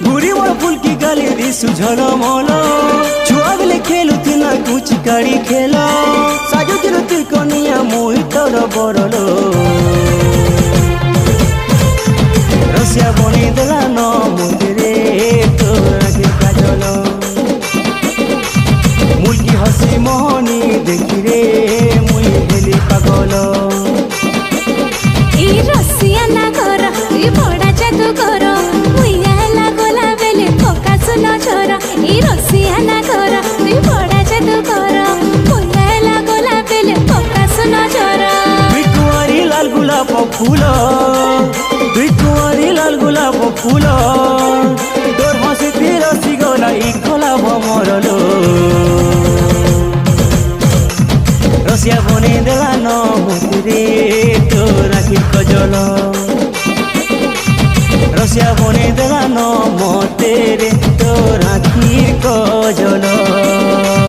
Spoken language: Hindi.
बुढ़ी मोर फूल की गली दिसु झलमल छुआ बेले खेलुथि ना कुछ काड़ी खेल साजु दिल तिलकनिया मुई तोर बरलो रसिया बनी देला न मुंदरे तोर आगे काजल मुल्की हसी मोहनी देखी रे मुई हेली पागल रसिया ना कर बड़ा जादू कर मुइला गोला बेले फोकास नजर रसिया ना कर बड़ा जादू कर मुइला गोला बेले फोकास नजर बिकुआरी लाल गुलाब फूल बिकुआरी लाल गुलाब फूल तोर हसी फिर रसी गला ई खोला भमरलो रसिया बने देला न मुतरे तोर आखिर कजल रसिया बने देला न मते रे तोर आखिर कजल।